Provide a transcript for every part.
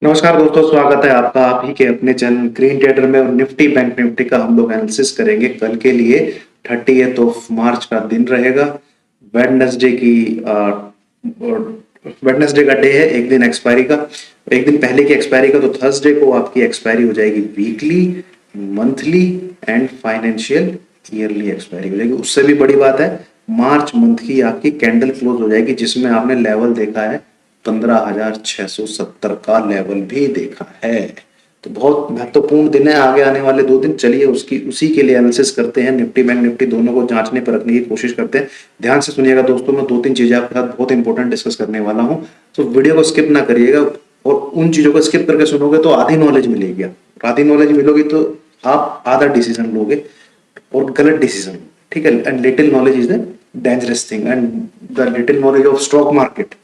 नमस्कार दोस्तों, स्वागत है आपका आप ही के अपने चैनल ग्रीन ट्रेडर में। और निफ्टी बैंक निफ्टी का हम लोग एनालिसिस करेंगे कल के लिए। 30th ऑफ मार्च का दिन रहेगा। वेडनेसडे की वेडनेसडे का डे है, एक दिन एक्सपायरी का, एक दिन पहले की एक्सपायरी का। तो थर्सडे को आपकी एक्सपायरी हो जाएगी weekly, monthly and financial yearly expiry हो जाएगी। उससे भी बड़ी बात है, मार्च मंथ की आपकी कैंडल क्लोज हो जाएगी जिसमें आपने लेवल देखा है 15,670 का लेवल भी देखा है। तो बहुत महत्वपूर्ण दिन है आगे आने वाले 2 दिन। चलिए उसी के लिए एनालिसिस करते हैं। निफ्टी बैंक निफ्टी दोनों को जांचने परखने की कोशिश करते हैं। ध्यान से सुनिएगा दोस्तों, मैं 2-3 चीजें आपके साथ बहुत इंपॉर्टेंट डिस्कस करने वाला हूं, तो वीडियो को स्किप ना करिएगा। और उन चीजों को स्किप करके सुनोगे तो आधी नॉलेज मिलेगी। आधी नॉलेज मिलोगी तो आप आधा डिसीजन लोगे और गलत डिसीजन। ठीक है। And little knowledge is the dangerous thing, and the little knowledge of stock market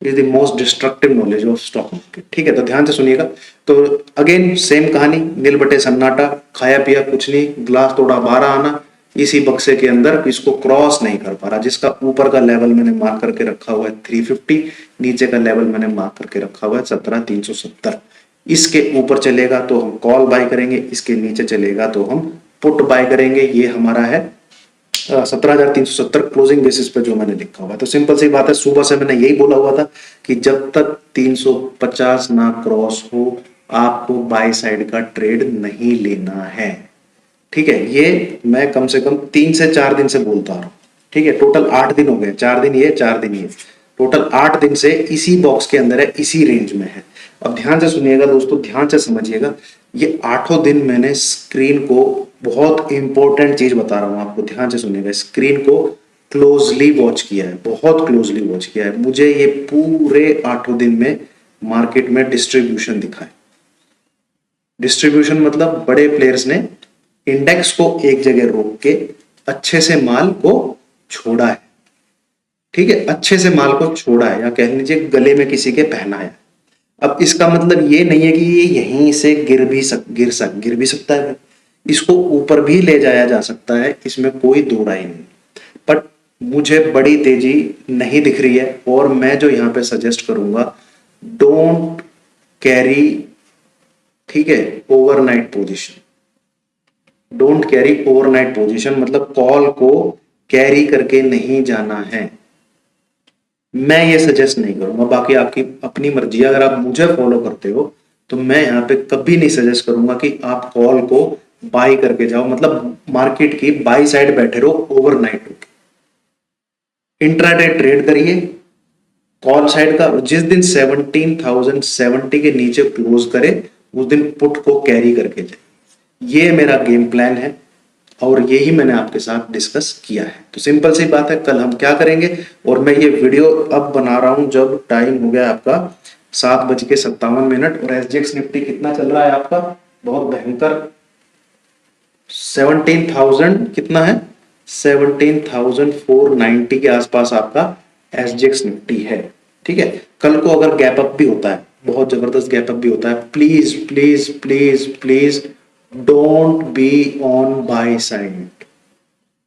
is the most destructive knowledge of stock market. ठीक है, तो ध्यान से सुनिएगा। तो अगेन सेम कहानी, नील बटे सन्नाटा, खाया पिया कुछ नहीं, ग्लास तोड़ा 12 आना। इसी बक्से के अंदर इसको क्रॉस नहीं कर पा रहा, जिसका ऊपर का लेवल मैंने मार्क करके रखा हुआ है 350, नीचे का लेवल मैंने मार्क करके रखा हुआ है 17,370। इसके ऊपर चलेगा तो हम कॉल बाय करेंगे, इसके नीचे चलेगा तो हम पुट बाय करेंगे। ये हमारा है 17,370 क्लोजिंग बेसिस पे जो मैंने लिखा हुआ है। तो सिंपल सी बात है, सुबह से मैंने यही बोला हुआ था कि जब तक 350 ना क्रॉस हो आपको बाय साइड का ट्रेड नहीं लेना है। ठीक है, ये मैं कम से कम 3 से 4 दिन से बोलता रहा हूं। ठीक है, टोटल 8 दिन हो गए, 4 दिन ये 4 दिन ये, टोटल 8 दिन से इसी बॉक्स के अंदर है, इसी रेंज में है। अब ध्यान से सुनिएगा दोस्तों, ध्यान से समझिएगा। ये 8 दिन मैंने स्क्रीन को, बहुत इंपॉर्टेंट चीज बता रहा हूं आपको, ध्यान से सुनिएगा, स्क्रीन को क्लोजली वॉच किया है, बहुत क्लोजली वॉच किया है। मुझे ये पूरे 8 दिन में मार्केट में डिस्ट्रीब्यूशन दिखा है। डिस्ट्रीब्यूशन मतलब बड़े प्लेयर्स ने इंडेक्स को एक जगह रोक के अच्छे से माल को छोड़ा है। ठीक है, अच्छे से माल को छोड़ा है, या कह लीजिए गले में किसी के पहना है। अब इसका मतलब ये नहीं है कि ये यहीं से गिर भी सकता है। इसको ऊपर भी ले जाया जा सकता है, इसमें कोई दो राय नहीं। बट मुझे बड़ी तेजी नहीं दिख रही है, और मैं जो यहां पे सजेस्ट करूंगा, डोंट कैरी, ठीक है, overnight position. Don't carry overnight position मतलब कॉल को कैरी करके नहीं जाना है। मैं ये सजेस्ट नहीं करूंगा, बाकी आपकी अपनी मर्जी। अगर आप मुझे फॉलो करते हो तो मैं यहाँ पे कभी नहीं सजेस्ट करूंगा कि आप कॉल को बाई करके जाओ, मतलब मार्केट की बाई साइड बैठे रहो ओवरनाइट होके। इंट्राडे ट्रेड करिए कॉल साइड का, जिस दिन 17,070 के नीचे क्लोज करे उस दिन पुट को कैरी करके जाए। ये मेरा गेम प्लान है और यही मैंने आपके साथ डिस्कस किया है। तो सिंपल सी बात है, कल हम क्या करेंगे, और मैं ये वीडियो अब बना रहा हूं जब टाइम हो गया आपका 7:57, और एसजीएक्स निफ्टी कितना चल रहा है आपका, बहुत भयंकर, 17,000 कितना है, 17,490 के आसपास आपका एसजीएक्स निफ्टी है। ठीक है, कल को अगर गैप अप भी होता है, बहुत जबरदस्त गैप अप भी होता है, please please please please don't be on by side,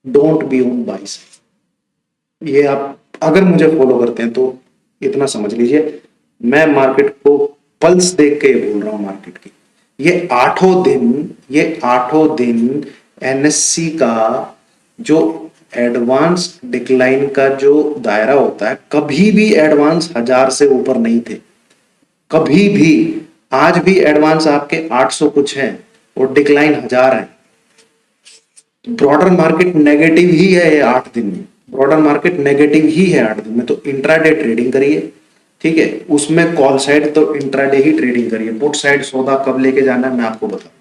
don't be on by side. ये आप अगर मुझे फॉलो करते हैं तो इतना समझ लीजिए, मैं मार्केट को पल्स देख के बोल रहा हूं मार्केट की। ये आठों दिन एनएससी का जो एडवांस डिक्लाइन का जो दायरा होता है, कभी भी एडवांस 1000 से ऊपर नहीं थे, कभी भी। आज भी एडवांस आपके 800 कुछ है और डिक्लाइन 1000 है। ब्रॉडर मार्केट नेगेटिव ही है ये 8 दिन में, ब्रॉडर मार्केट नेगेटिव ही है 8 दिन में। तो इंट्राडे ट्रेडिंग करिए, ठीक है, उसमें कॉल साइड तो इंट्राडे ही ट्रेडिंग करिए। पुट साइड सौदा कब लेके जाना है मैं आपको बता दूंगा,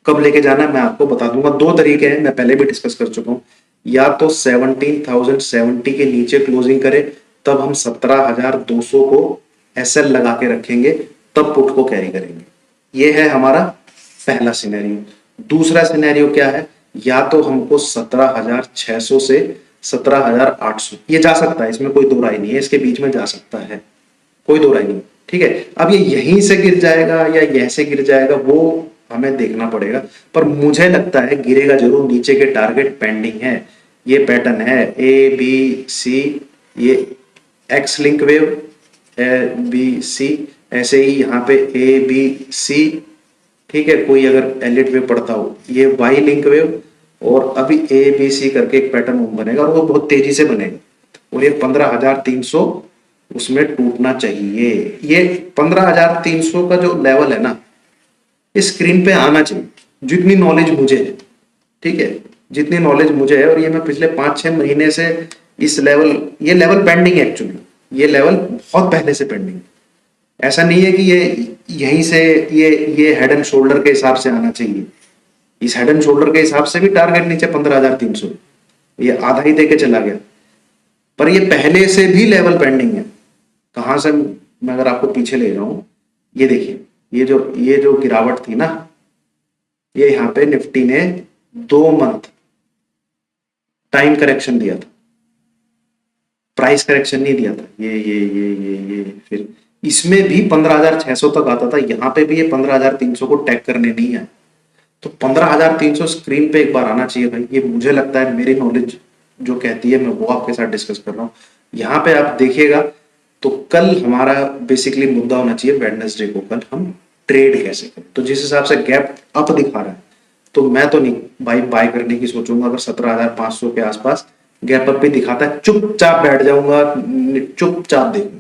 कब लेके जाना है मैं आपको बता दूंगा। 2 तरीके हैं, मैं पहले भी डिस्कस कर चुका हूं। या तो 17,070 के नीचे क्लोजिंग करे, तब हम 17,200 को एसएल लगा के रखेंगे, तब पुट को कैरी करेंगे। ये है हमारा पहला सिनेरियो। दूसरा सिनेरियो क्या है, या तो हमको 17,600 से 17,800 ये जा सकता है, इसमें कोई दो राय नहीं है, इसके बीच में जा सकता है, कोई दो राय नहीं। ठीक है, अब ये यहीं से गिर जाएगा या यहीं से गिर जाएगा वो हमें देखना पड़ेगा, पर मुझे लगता है गिरेगा जरूर। नीचे के टारगेट पेंडिंग है, ये पैटर्न है ए बी सी, ये X link wave A B C, ऐसे ही यहाँ पे ए बी सी, ठीक है, कोई अगर एलिट वेव पढ़ता हो, ये वाई लिंक वेव, और अभी ए बी सी करके एक पैटर्न बनेगा और वो बहुत तेजी से बनेगा, और ये 15,300 उसमें टूटना चाहिए। ये 15,300 का जो लेवल है ना, इस स्क्रीन पे आना चाहिए, जितनी नॉलेज मुझे है, ठीक है, जितनी नॉलेज मुझे है। और ये मैं पिछले 5-6 महीने से इस लेवल, ये लेवल पेंडिंग है एक्चुअली, ये लेवल बहुत पहले से पेंडिंग है। ऐसा नहीं है कि ये यहीं से ये हेड एंड शोल्डर के हिसाब से आना चाहिए, इस हेड एंड शोल्डर के हिसाब से भी टारगेट नीचे 15,300, ये आधा ही देके चला गया, पर ये पहले से भी लेवल पेंडिंग है। कहां से, मैं अगर आपको पीछे ले जाऊं, ये देखिए, ये जो गिरावट थी ना, ये यहाँ पे निफ्टी ने 2 मंथ टाइम करेक्शन दिया था, प्राइस करेक्शन नहीं दिया था। ये फिर इसमें भी 15,600 तक आता था, यहाँ पे भी ये 15,300 को टैग करने नहीं है। तो 15,300 स्क्रीन पे एक बार आना चाहिए भाई, ये मुझे लगता है, मेरी नॉलेज जो कहती है, मैं वो आपके साथ डिस्कस कर रहा हूँ। यहाँ पे आप देखिएगा तो कल हमारा बेसिकली मुद्दा होना चाहिए वेडनेसडे को, कल हम ट्रेड कैसे करें। तो जिस हिसाब से गैप अप दिखा रहा है, तो मैं तो नहीं भाई बाय करने की सोचूंगा। अगर 17,500 के आसपास गैप अप भी दिखाता है, चुपचाप बैठ जाऊंगा, चुपचाप देखूंगा।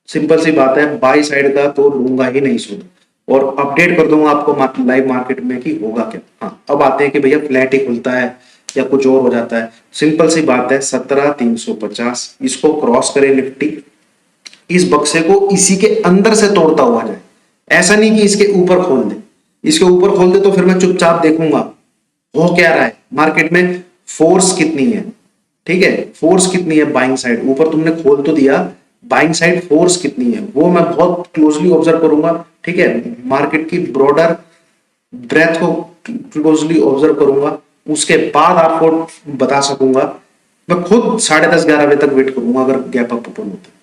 सिंपल सी बात है, बाई साइड का तो लूंगा ही नहीं सूद, और अपडेट कर दूंगा आपको लाइव मार्केट में कि होगा क्या। हाँ, अब आते हैं कि भैया फ्लैट ही खुलता है या कुछ और हो जाता है। सिंपल सी बात है, 17,350 इसको क्रॉस करे निफ्टी, इस बक्से को इसी के अंदर से तोड़ता हुआ जाए, ऐसा नहीं कि इसके ऊपर खोल दे। इसके ऊपर खोल दे तो फिर मैं चुपचाप देखूंगा हो क्या रहा है मार्केट में, फोर्स कितनी है, ठीक है, फोर्स कितनी है बाइंग साइड, ऊपर तुमने खोल तो दिया, बाइंग साइड फोर्स कितनी है वो मैं बहुत क्लोजली ऑब्जर्व करूंगा, ठीक है, मार्केट की ब्रॉडर ब्रेथ को क्लोजली ऑब्जर्व करूंगा, उसके बाद आपको बता सकूंगा। मैं खुद 10:30-11 बजे तक वेट करूंगा, अगर गैप अप ओपन होता है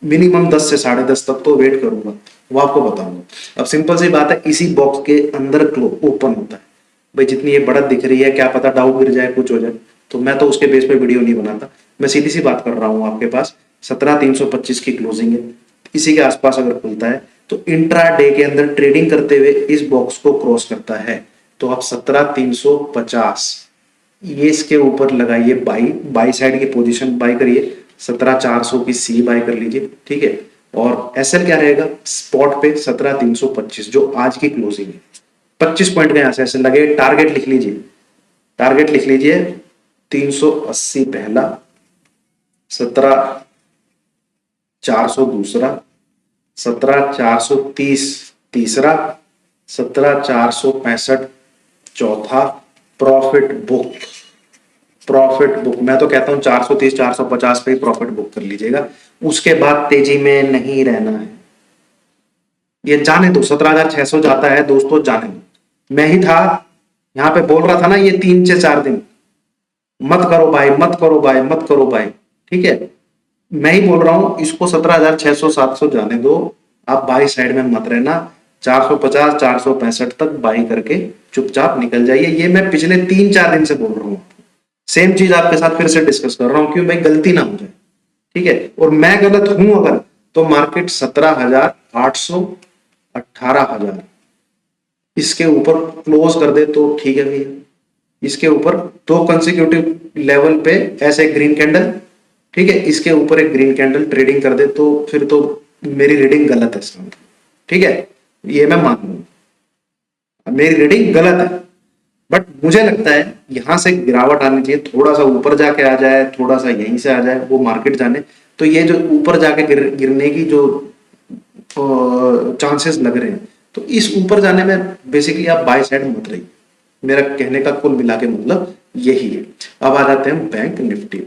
मिनिमम 10 से 10:30 तक तो वेट करूंगा, वो आपको बताऊंगा। अब सिंपल सी बात है, इसी बॉक्स के अंदर ओपन होता है भाई, जितनी ये बढ़त दिख रही है, क्या पता डाउन गिर जाए, कुछ हो जाए, तो मैं तो उसके बेस पे वीडियो नहीं बनाता। मैं सीधी सी बात कर रहा हूँ आपके पास, 17,325 की क्लोजिंग है, इसी के आसपास अगर खुलता है तो इंट्रा डे के अंदर ट्रेडिंग करते हुए इस बॉक्स को क्रॉस करता है, तो आप 17,350 ये इसके ऊपर लगाइए, बाई साइड की पोजीशन बाई करिए, 17,400 की सी बाई कर लीजिए, ठीक है। और एसएल क्या रहेगा स्पॉट पे 17,325 जो आज की क्लोजिंग है, 25 पॉइंट का यहां से ऐसे लगे। टारगेट लिख लीजिए, टारगेट लिख लीजिए, 380 पहला, 17,400 दूसरा, 17,430 तीसरा, 17,465 चौथा। प्रॉफिट बुक, प्रॉफिट बुक मैं तो कहता हूं 430 450 पे ही प्रॉफिट बुक कर लीजिएगा, उसके बाद तेजी में नहीं रहना है। ये जाने दो, 17,600 जाता है दोस्तों, जाने दो। मैं ही था यहां पे बोल रहा था ना, ये 3 से 4 दिन मत करो भाई, मत करो भाई, मत करो भाई, ठीक है, मैं ही बोल रहा हूं, इसको 17,600 700 जाने दो, आप बाई साइड में मत रहना, 450 465 तक बाई करके चुपचाप निकल जाइए। ये मैं पिछले 3-4 दिन से बोल रहा हूं, सेम चीज आपके साथ फिर से डिस्कस कर रहा हूं, क्यों भाई गलती ना हो जाए, ठीक है। और मैं गलत हूं अगर, तो मार्केट 17,800 18,000 इसके ऊपर क्लोज कर दे तो ठीक है भैया, इसके ऊपर 2 कंसेक्यूटिव लेवल पे ऐसे ग्रीन कैंडल, ठीक है, इसके ऊपर एक ग्रीन कैंडल ट्रेडिंग कर दे तो फिर तो मेरी रीडिंग गलत है इसका मतलब, ठीक है, ये मैं मान लूंगा मेरी रीडिंग गलत है। बट मुझे लगता है यहां से गिरावट आनी चाहिए, थोड़ा सा ऊपर जाके आ जाए, थोड़ा सा यहीं से आ जाए, वो मार्केट जाने। तो ये जो ऊपर जाके गिरने की जो चांसेस लग रहे हैं, तो इस ऊपर जाने में बेसिकली आप बाय साइड मत रहिए, मेरा कहने का कुल मिला के मतलब यही है। अब आ जाते हैं बैंक निफ्टी।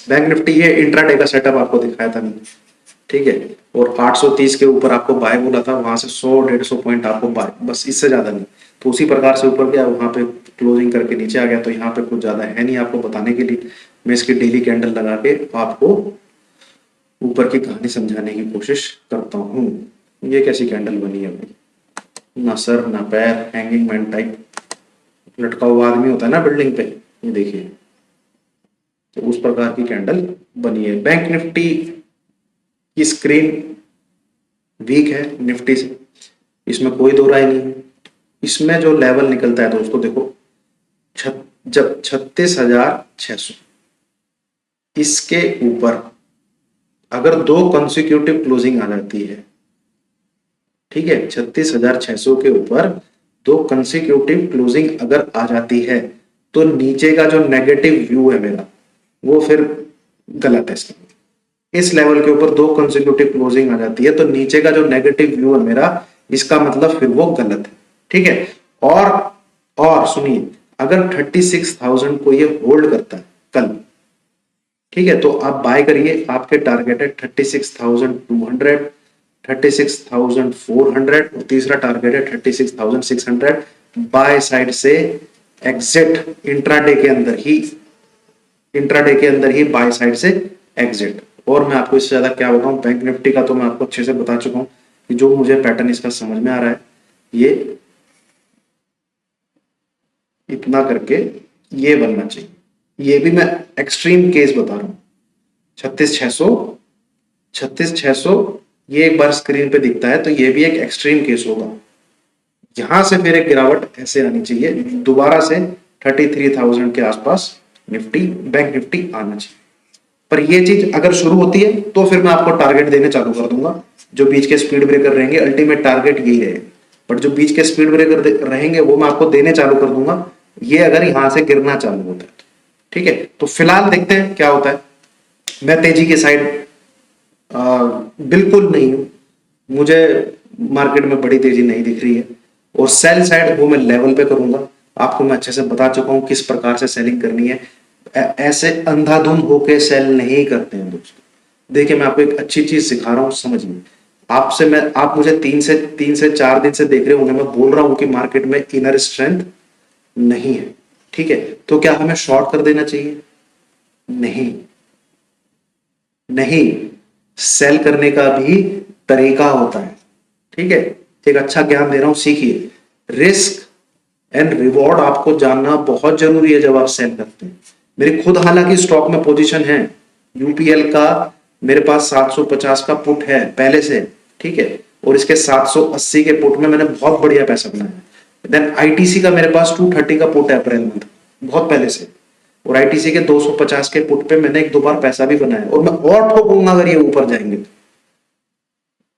बैंक निफ्टी ये इंट्राडे का सेटअप आपको दिखाया था मैंने, ठीक है, और 830 के ऊपर आपको बाय बोला था, वहां से 100-150 पॉइंट आपको बाय, बस इससे ज्यादा नहीं। तो उसी प्रकार से ऊपर गया, वहां पे क्लोजिंग करके नीचे आ गया, तो यहाँ पे कुछ ज्यादा है नहीं आपको बताने के लिए। मैं इसकी डेली कैंडल लगा के आपको ऊपर की कहानी समझाने की कोशिश करता हूँ। ये कैसी कैंडल बनी है भाई, ना सर ना पैर, हैंगिंग मैन टाइप लटका हुआ आदमी होता है ना बिल्डिंग पे, ये देखिए, तो उस प्रकार की कैंडल बनी है। बैंक निफ्टी की स्क्रीन वीक है निफ्टी से, इसमें कोई दो राय नहीं है। इसमें जो लेवल निकलता है दोस्तों देखो, जब 36,600 इसके ऊपर अगर दो कंसेक्यूटिव क्लोजिंग आ जाती है, ठीक है, 36,600 के ऊपर दो कंसेक्यूटिव क्लोजिंग अगर आ जाती है तो नीचे का जो नेगेटिव व्यू है मेरा वो फिर गलत है। इस लेवल के ऊपर दो कंसेक्यूटिव क्लोजिंग आ जाती है तो नीचे का जो नेगेटिव व्यू है मेरा, इसका मतलब फिर वो गलत है, ठीक है। और सुनिए, अगर 36,000 को ये होल्ड करता है कल, ठीक है, तो आप बाय करिए। आपके टारगेट है 36,200, 36,400 और तीसरा टारगेट है 36,600। बाय साइड से एग्जिट इंट्राडे के अंदर ही बाय साइड से एग्जिट। और मैं आपको इससे ज्यादा क्या बताऊं, बैंक निफ्टी का तो मैं आपको अच्छे से बता चुका हूं कि जो मुझे पैटर्न इसका समझ में आ रहा है, ये इतना करके ये बनना चाहिए। ये भी मैं एक्सट्रीम केस बता रहा हूं। 36,600 ये एक बार स्क्रीन पे दिखता है तो ये भी एक एक्सट्रीम केस होगा। यहां से फिर एक गिरावट ऐसे आनी चाहिए, दोबारा से 33,000 के आसपास निफ्टी, बैंक निफ्टी आना चाहिए। पर ये चीज अगर शुरू होती है तो फिर मैं आपको टारगेट देने चालू कर दूंगा। जो बीच के स्पीड ब्रेकर रहेंगे अल्टीमेट टारगेट यही रहेगा, बट जो बीच के स्पीड ब्रेकर रहेंगे वो मैं आपको देने चालू कर दूंगा, ये अगर यहां से गिरना चालू होता है, ठीक है। तो फिलहाल देखते हैं क्या होता है। मैं तेजी के साइड बिल्कुल नहीं हूं, मुझे मार्केट में बड़ी तेजी नहीं दिख रही है। और सेल साइड वो मैं लेवल पे करूंगा, आपको मैं अच्छे से बता चुका हूं किस प्रकार से सेलिंग करनी है। ऐसे अंधाधुंध होके सेल नहीं करते हैं दोस्तों। देखिए मैं आपको एक अच्छी चीज सिखा रहा हूं, समझिए। आप मुझे तीन से चार दिन से देख रहे होंगे, मैं बोल रहा हूं कि मार्केट में इनर स्ट्रेंथ नहीं है, ठीक है। तो क्या हमें शॉर्ट कर देना चाहिए? नहीं, नहीं, सेल करने का भी तरीका होता है, ठीक है। एक अच्छा ज्ञान दे रहा हूं, सीखिए। रिस्क एंड रिवॉर्ड आपको जानना बहुत जरूरी है जब आप सेल करते हैं। मेरी खुद हालांकि स्टॉक में पोजीशन है, यूपीएल का मेरे पास 750 का पुट है पहले से, ठीक है, और इसके 780 के पुट में मैंने बहुत बढ़िया पैसा बनाया। देन आईटीसी का मेरे पास 230 का पुट है अप्रैल मंथ, बहुत पहले से, और आईटीसी के 250 के पुट पे मैंने एक दो बार पैसा भी बनाया, और मैं और ठोकूंगा अगर ये ऊपर जाएंगे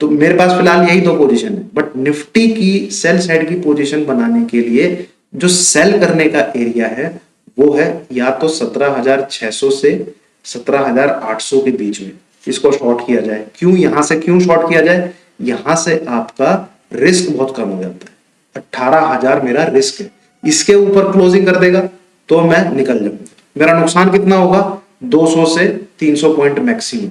तो मेरे पास फिलहाल यही दो पोजीशन है। बट निफ्टी की सेल साइड की पोजीशन बनाने के लिए जो सेल करने का एरिया है वो है या तो 17,600 से 17,800 के बीच में, इसको शॉर्ट किया जाए। क्यों यहां से क्यों शॉर्ट किया जाए? यहां से आपका रिस्क बहुत कम हो जाता है। 18,000 मेरा रिस्क है, इसके ऊपर क्लोजिंग कर देगा तो मैं निकल जाऊंगा। मेरा नुकसान कितना होगा? 200 से 300 पॉइंट मैक्सिमम,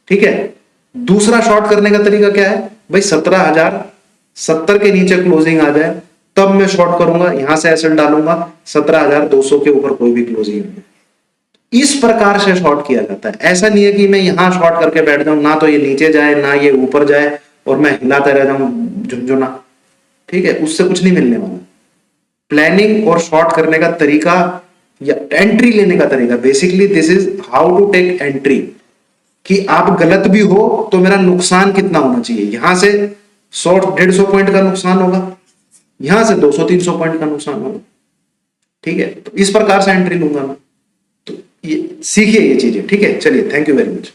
ठीक है। दूसरा शॉर्ट करने का तरीका क्या है भाई? 17,070 के नीचे क्लोजिंग आ जाए तब मैं शॉर्ट करूंगा, यहां से एसेट डालूंगा, 17,200 के ऊपर कोई भी क्लोजिंग नहीं। इस प्रकार से शॉर्ट किया जाता है। ऐसा नहीं है कि मैं यहां शॉर्ट करके बैठ जाऊं, ना तो ये नीचे जाए ना ये ऊपर जाए और मैं हिलाता रह जाऊं झुंझुना, ठीक है, उससे कुछ नहीं मिलने वाला। प्लानिंग और शॉर्ट करने का तरीका या एंट्री लेने का तरीका, basically this is how to take entry, कि आप गलत भी हो तो मेरा नुकसान कितना होना चाहिए। यहां से 100-150 पॉइंट का नुकसान होगा, यहां से 200-300 पॉइंट का नुकसान होगा, ठीक है। तो इस प्रकार से एंट्री लूंगा मैं। तो ये सीखिए ये चीजें, ठीक है। चलिए, थैंक यू वेरी मच।